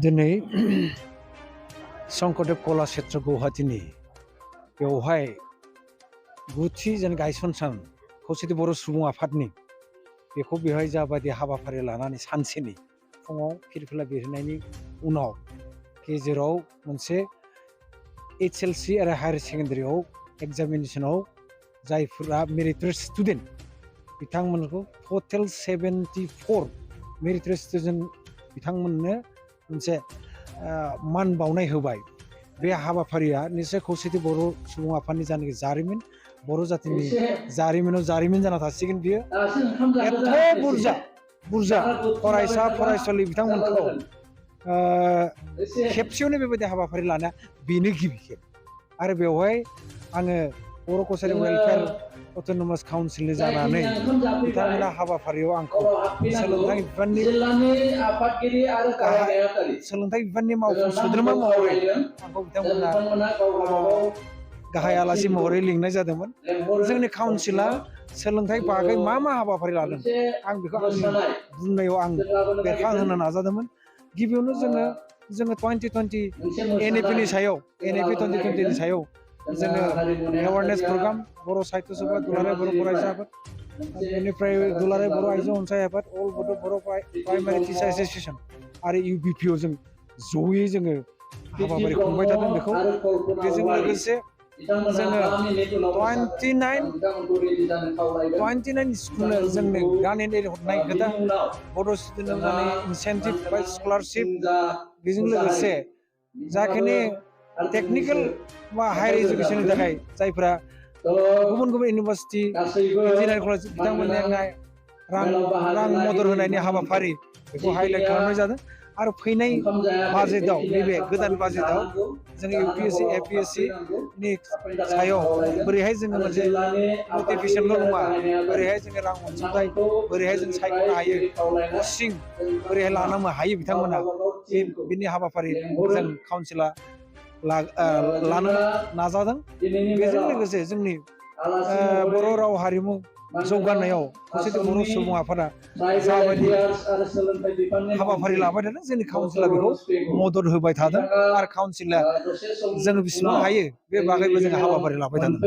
दिनै शंकरदेव कलाक्षेत्र गुवाहाटीनि बेवहाय गुथि जेन गायसनसान खौसेथि बर' सुबुं आफादनि बेखौ बेवहाय जाबायदि हाबाफारि लानानै सानसेनि फुङाव फिरफिला बिरहोनायनि उनाव गेजेराव मोनसे HLC आरो हायार सेकेन्डारियाव एग्जामिनेसनाव जायफोरा मेरिटरियास स्टुडेन्ट बिथांमोनखौ टटेल 74 मेरिटरियास स्टुडेन्ट बिथांमोननो मोनसे मान बावनाय होबाय। बे हाबाफारिया निश्चय खौसेथि बर' सुबुं आफादनि जानाखि जारिमिन बर' जातिनि जारिमिनाव जारिमिन जाना थासिगोन बियो। एथ' बुरजा फरायसा फरायसुलि बिथांमोनखौ खेबसेयावनो बेबायदि हाबाफारि लानाया बेनो गिबि खेब। आरो बेवहाय आङो बर' कसारि वेलफेयार अट'नमास काउन्सिलनि जानानै बिथांमोना हाबाफारियाव आंखौ सोलोंथाइ बिफाननि मावफुं सोद्रोमा महरै आंखौ बिथांमोना गाहाय आलासि महरै लिंनाय जादोंमोन। जोंनि काउन्सिला सोलोंथाइ बागै मा हाबाफारि लादों आं बेखौ आंनि बुंनायाव आं बेरखांहोनो नाजादोंमोन। गिबियावनो जोङो 2020 NEP-नि सायाव NEP 2020 नि सायाव जोङो एवारनेस प्रग्राम बर' साहित्य सभा दुलाराय बर' फरायसा आफाद बेनिफ्राय दुलाराय बर' आइजो अनसाय आफाद अल बड' बर' प्राइमारि टिचार एस'सिएसन आरो UBPO जों जयै जोङो हाबाफारि खुंबाय थादों। बेखौ बेजों लोगोसे जोङो 29 स्कुलनो जोंनो ग्रान्ट हरनाय खोथा बड' स्टुडेन्टआव जानाय इनसेन्टिभ बा स्कलारशिप बेजों लोगोसे जाखिनि टेकनिकेल बा हायार इडुकेसननि थाखाय जायफ्रा गुबुन इउनिभारसिटि इन्जिनियारिं कलेज बिथांमोननो रां मदद होनायनि हाबाफारि बेखौ हाइलाइट खालामनाय जादों। आरो फैनाय बाजेटआव नैबे गोदान बाजेटआव जों UPSC APSC नि सायाव बोरैहाय जोङो मोनसे मटिभेसनल' नङा बोरैहाय जोङो रां अनसुंथाइ बोरैहाय जों सायख'नो हायो कचिं बोरैहाय लानो हायो बिथांमोना बिनि हाबाफारि जों काउन्सिला लानो नाजादों। बेजों लोगोसे जोंनि बर' राव हारिमु जौगानायाव खौसेथि बर' सुबुं आफादा जाबायदि हाबाफारि लाबाय थादों जोंनि काउन्सिला बेखौ मदद होबाय थादों। आरो काउन्सिला जोङो बेसेबां हायो बे बागैबो जोङो हाबाफारि लाबाय थादों।